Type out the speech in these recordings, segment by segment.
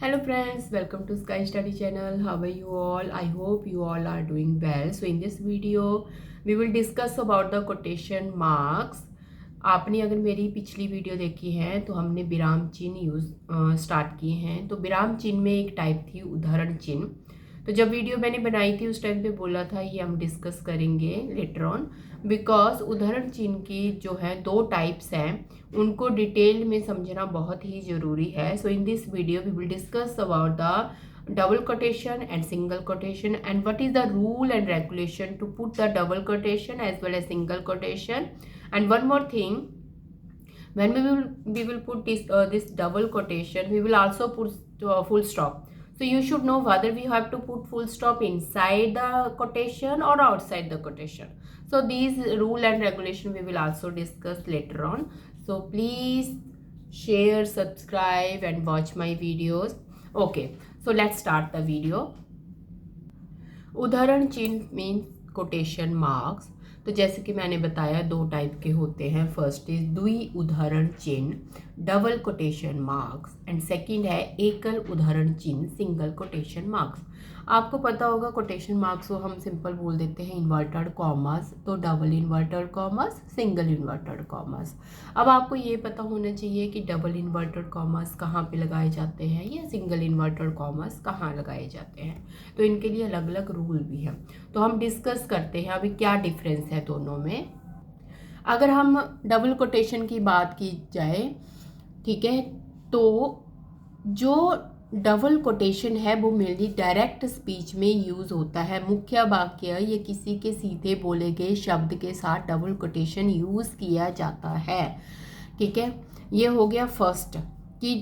Hello friends, welcome to Sky Study channel. How are you all? I hope you all are doing well. So in this video, we will discuss about the quotation marks. आपने अगर मेरी पिछली video देखी है तो हमने विराम चिन्ह यूज स्टार्ट किए हैं। तो विराम चिन्ह में एक टाइप थी उदाहरण चिन्ह। तो जब वीडियो मैंने बनाई थी उस टाइम पे बोला था ये हम डिस्कस करेंगे लेटर ऑन, बिकॉज उदाहरण चिन्ह की जो है दो टाइप्स हैं, उनको डिटेल में समझना बहुत ही ज़रूरी है। So in this video we will discuss about the double quotation and single quotation and what is the rule and regulation to put the double quotation as well as single quotation. And one more thing, when we will put this double quotation, we will also put full stop. So you should know whether we have to put full stop inside the quotation or outside the quotation. So these rule and regulation we will also discuss later on. So please share, subscribe and watch my videos. Okay, so let's start the video. उदाहरण चिन्ह means quotation marks. तो जैसे कि मैंने बताया दो type के होते हैं। फर्स्ट इज द्वि उदाहरण चिन्ह double quotation marks and second है एकल उदाहरण चिन्ह सिंगल कोटेशन मार्क्स। आपको पता होगा कोटेशन मार्क्स को हम सिंपल बोल देते हैं इन्वर्टेड कॉमर्स, तो double inverted commas, single inverted commas. अब आपको ये पता होना चाहिए कि डबल इन्वर्टेड कॉमर्स कहाँ पे लगाए जाते हैं या सिंगल इन्वर्टेड कॉमर्स कहाँ लगाए जाते हैं। तो इनके लिए अलग अलग रूल भी हैं। तो हम डिस्कस करते हैं अभी क्या डिफरेंस है दोनों में। अगर हम डबल कोटेशन की बात की जाए, ठीक है, तो जो डबल कोटेशन है वो मेनली डायरेक्ट स्पीच में यूज़ होता है। मुख्य वाक्य या किसी के सीधे बोले गए शब्द के साथ डबल कोटेशन यूज़ किया जाता है। ठीक है, ये हो गया फर्स्ट कि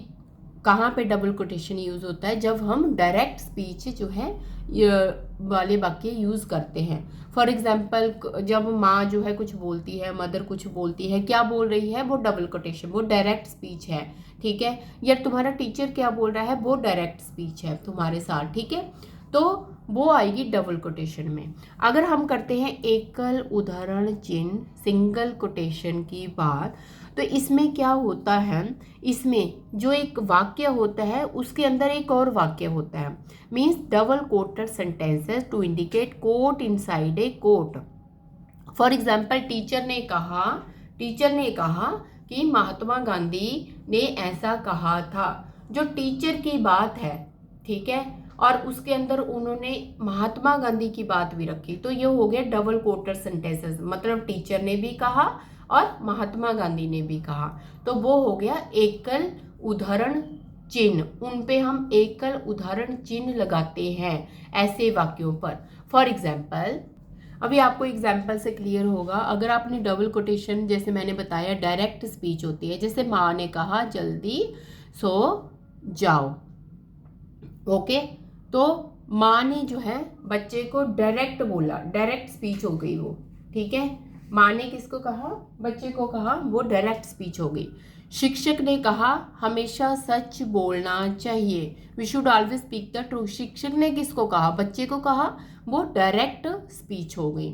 कहाँ पे डबल कोटेशन यूज़ होता है, जब हम डायरेक्ट स्पीच जो है वाले वाक्य यूज़ करते हैं। फॉर एग्जाम्पल जब माँ जो है कुछ बोलती है, मदर कुछ बोलती है, क्या बोल रही है, वो डबल कोटेशन, वो डायरेक्ट स्पीच है। ठीक है, या तुम्हारा टीचर क्या बोल रहा है, वो डायरेक्ट स्पीच है तुम्हारे साथ। ठीक है, तो वो आएगी डबल कोटेशन में। अगर हम करते हैं एकल उदाहरण चिन्ह सिंगल कोटेशन की बात, तो इसमें क्या होता है, इसमें जो एक वाक्य होता है उसके अंदर एक और वाक्य होता है। Means double quoted sentences to indicate quote inside a quote. For example teacher ने कहा कि महात्मा गांधी ने ऐसा कहा था। जो टीचर की बात है, ठीक है, और उसके अंदर उन्होंने महात्मा गांधी की बात भी रखी, तो ये हो गया डबल कोटेड सेंटेंसेस। मतलब टीचर ने भी कहा और महात्मा गांधी ने भी कहा, तो वो हो गया एकल उदाहरण चिन्ह। उन पे हम एकल उदाहरण चिन्ह लगाते हैं ऐसे वाक्यों पर। फॉर एग्जाम्पल, अभी आपको एग्जाम्पल से क्लियर होगा। अगर आपने डबल कोटेशन, जैसे मैंने बताया डायरेक्ट स्पीच होती है, जैसे माँ ने कहा जल्दी सो जाओ। ओके, तो माँ ने जो है बच्चे को डायरेक्ट बोला, डायरेक्ट स्पीच हो गई वो। ठीक है, माँ ने किसको कहा, बच्चे को कहा, वो डायरेक्ट स्पीच हो गई। शिक्षक ने कहा हमेशा सच बोलना चाहिए, we should always speak the truth. शिक्षक ने किसको कहा, बच्चे को कहा, वो डायरेक्ट स्पीच हो गई।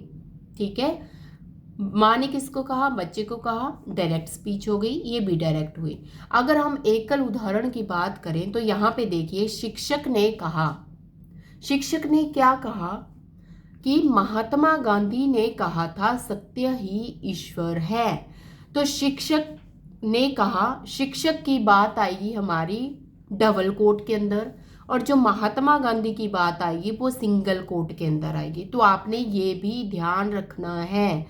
ठीक है, माँ ने किसको कहा, बच्चे को कहा, डायरेक्ट स्पीच हो गई, ये भी डायरेक्ट हुई। अगर हम एकल उदाहरण की बात करें तो यहाँ पे देखिए शिक्षक ने कहा, शिक्षक ने क्या कहा कि महात्मा गांधी ने कहा था सत्य ही ईश्वर है। तो शिक्षक ने कहा, शिक्षक की बात आएगी हमारी डबल कोट के अंदर, और जो महात्मा गांधी की बात आएगी वो सिंगल कोट के अंदर आएगी। तो आपने ये भी ध्यान रखना है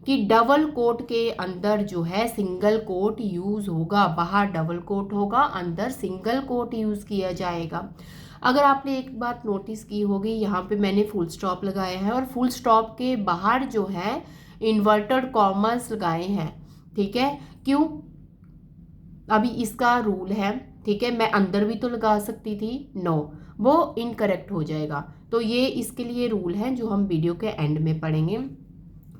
कि डबल कोट के अंदर जो है सिंगल कोट यूज़ होगा, बाहर डबल कोट होगा, अंदर सिंगल कोट यूज़ किया जाएगा। अगर आपने एक बात नोटिस की होगी, यहाँ पे मैंने फुल स्टॉप लगाया है और फुल स्टॉप के बाहर जो है इन्वर्टेड कॉमर्स लगाए हैं। ठीक है, क्यों, अभी इसका रूल है। ठीक है, मैं अंदर भी तो लगा सकती थी, नो, वो इनकरेक्ट हो जाएगा। तो ये इसके लिए रूल है जो हम वीडियो के एंड में पढ़ेंगे।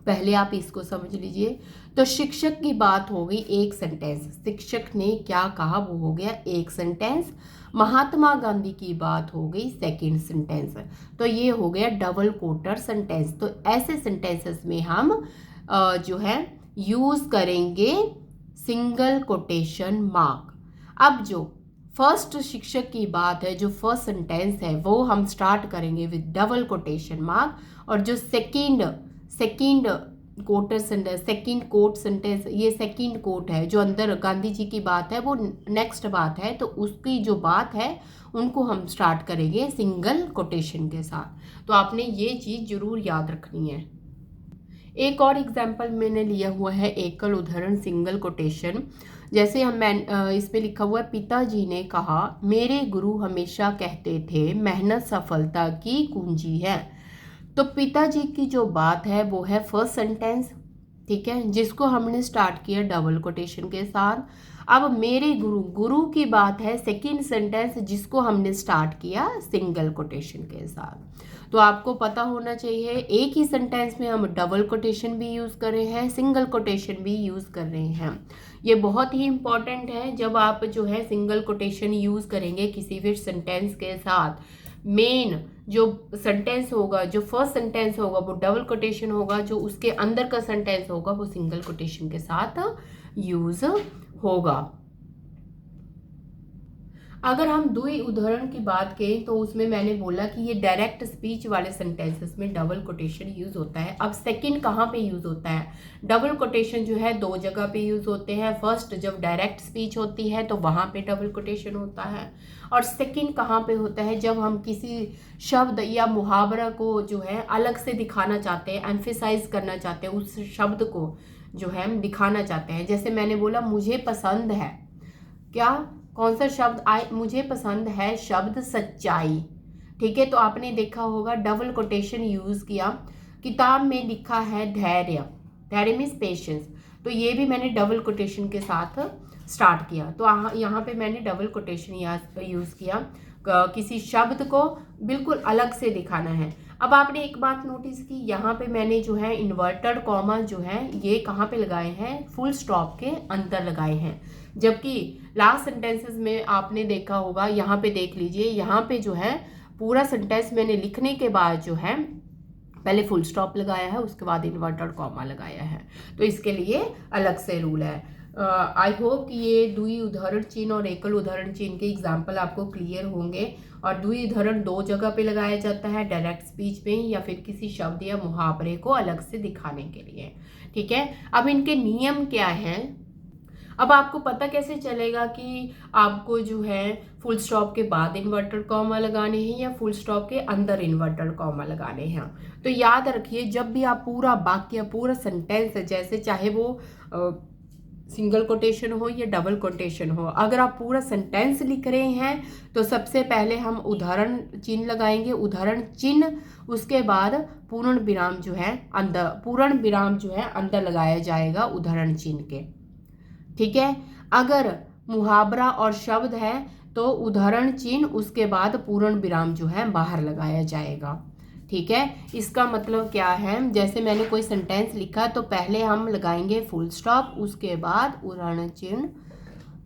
पहले आप इसको समझ लीजिए। तो शिक्षक की बात हो गई एक सेंटेंस, शिक्षक ने क्या कहा वो हो गया एक सेंटेंस। महात्मा गांधी की बात हो गई सेकंड सेंटेंस। तो ये हो गया डबल कोटेड सेंटेंस। तो ऐसे सेंटेंसेस में हम जो है यूज़ करेंगे सिंगल कोटेशन मार्क। अब जो फर्स्ट शिक्षक की बात है, जो फर्स्ट सेंटेंस है वो हम स्टार्ट करेंगे विद डबल कोटेशन मार्क, और जो सेकंड कोटर सेंटेंस, सेकंड कोट सेंटेंस, ये सेकंड कोट है जो अंदर गांधी जी की बात है, वो नेक्स्ट बात है, तो उसकी जो बात है उनको हम स्टार्ट करेंगे सिंगल कोटेशन के साथ। तो आपने ये चीज़ जरूर याद रखनी है। एक और एग्जाम्पल मैंने लिया हुआ है एकल उदाहरण सिंगल कोटेशन। जैसे इसमें लिखा हुआ है, पिताजी ने कहा, मेरे गुरु हमेशा कहते थे मेहनत सफलता की कुंजी है। तो पिताजी की जो बात है वो है फर्स्ट सेंटेंस, ठीक है, जिसको हमने स्टार्ट किया डबल कोटेशन के साथ। अब मेरे गुरु की बात है सेकंड सेंटेंस, जिसको हमने स्टार्ट किया सिंगल कोटेशन के साथ। तो आपको पता होना चाहिए एक ही सेंटेंस में हम डबल कोटेशन भी यूज़ कर रहे हैं, सिंगल कोटेशन भी यूज़ कर रहे हैं। ये बहुत ही इंपॉर्टेंट है। जब आप जो है सिंगल कोटेशन यूज़ करेंगे किसी भी सेंटेंस के साथ, मेन जो सेंटेंस होगा, जो फर्स्ट सेंटेंस होगा वो डबल कोटेशन होगा, जो उसके अंदर का सेंटेंस होगा वो सिंगल कोटेशन के साथ यूज़ होगा। अगर हम द्वि उदाहरण की बात करें तो उसमें मैंने बोला कि ये डायरेक्ट स्पीच वाले सेंटेंसेस में डबल कोटेशन यूज़ होता है। अब सेकंड कहाँ पे यूज़ होता है? डबल कोटेशन जो है दो जगह पे यूज़ होते हैं। फर्स्ट, जब डायरेक्ट स्पीच होती है तो वहाँ पे डबल कोटेशन होता है, और सेकंड कहाँ पे होता है? जब हम किसी शब्द या मुहावरा को जो है अलग से दिखाना चाहते हैं, एम्फेसाइज करना चाहते हैं, उस शब्द को जो है हम दिखाना चाहते हैं। जैसे मैंने बोला मुझे पसंद है, क्या, कौन सा शब्द मुझे पसंद है शब्द सच्चाई, ठीक है। तो आपने देखा होगा डबल कोटेशन यूज़ किया। किताब में लिखा है धैर्य, धैर्य मीन्स पेशेंस, तो ये भी मैंने डबल कोटेशन के साथ स्टार्ट किया। तो यहाँ पे मैंने डबल कोटेशन यूज़ किया, किसी शब्द को बिल्कुल अलग से दिखाना है। अब आपने एक बात नोटिस की, यहाँ पे मैंने जो है इन्वर्टेड कॉमा जो है ये कहाँ पे लगाए हैं? फुल स्टॉप के अंदर लगाए हैं। जबकि लास्ट सेंटेंसेस में आपने देखा होगा, यहाँ पे देख लीजिए, यहाँ पे जो है पूरा सेंटेंस मैंने लिखने के बाद जो है पहले फुल स्टॉप लगाया है, उसके बाद इन्वर्टेड कॉमा लगाया है। तो इसके लिए अलग से रूल है। आई होप कि ये द्वि उदाहरण चिन्ह और एकल उदाहरण चिन्ह के एग्जाम्पल आपको क्लियर होंगे। और द्वि उदाहरण दो जगह पे लगाया जाता है, डायरेक्ट स्पीच में या फिर किसी शब्द या मुहावरे को अलग से दिखाने के लिए, ठीक है। अब इनके नियम क्या हैं? अब आपको पता कैसे चलेगा कि आपको जो है फुल स्टॉप के बाद इन्वर्टेड कॉमा लगाने हैं या फुल स्टॉप के अंदर इन्वर्टेड कॉमा लगाने हैं? तो याद रखिए, जब भी आप पूरा वाक्य, पूरा सेंटेंस, जैसे चाहे वो सिंगल कोटेशन हो या डबल कोटेशन हो, अगर आप पूरा सेंटेंस लिख रहे हैं तो सबसे पहले हम उदाहरण चिन्ह लगाएंगे, उदाहरण चिन्ह, उसके बाद पूर्ण विराम जो है अंदर लगाया जाएगा उदाहरण चिन्ह के, ठीक है। अगर मुहावरा और शब्द है तो उदाहरण चिन्ह, उसके बाद पूर्ण विराम जो है बाहर लगाया जाएगा, ठीक है। इसका मतलब क्या है? जैसे मैंने कोई सेंटेंस लिखा तो पहले हम लगाएंगे फुल स्टॉप, उसके बाद उदाहरण चिन्ह,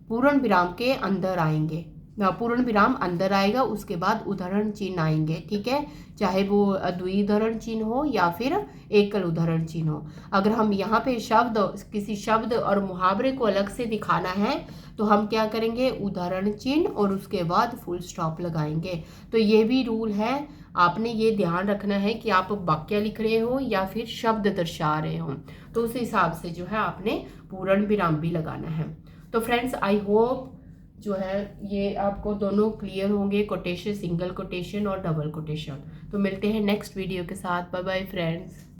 पूर्ण विराम के अंदर आएंगे, पूर्ण विराम अंदर आएगा, उसके बाद उदाहरण चिन्ह आएंगे, ठीक है। चाहे वो द्वि उदाहरण चिन्ह हो या फिर एकल उदाहरण चिन्ह हो। अगर हम यहाँ पे किसी शब्द और मुहावरे को अलग से दिखाना है तो हम क्या करेंगे? उदाहरण चिन्ह और उसके बाद फुल स्टॉप लगाएंगे। तो ये भी रूल है, आपने ये ध्यान रखना है कि आप वाक्य लिख रहे हो या फिर शब्द दर्शा रहे हो, तो उस हिसाब से जो है आपने पूर्ण विराम भी लगाना है। तो फ्रेंड्स, आई होप जो है ये आपको दोनों क्लियर होंगे, कोटेशन, सिंगल कोटेशन और डबल कोटेशन। तो मिलते हैं नेक्स्ट वीडियो के साथ। Bye bye friends.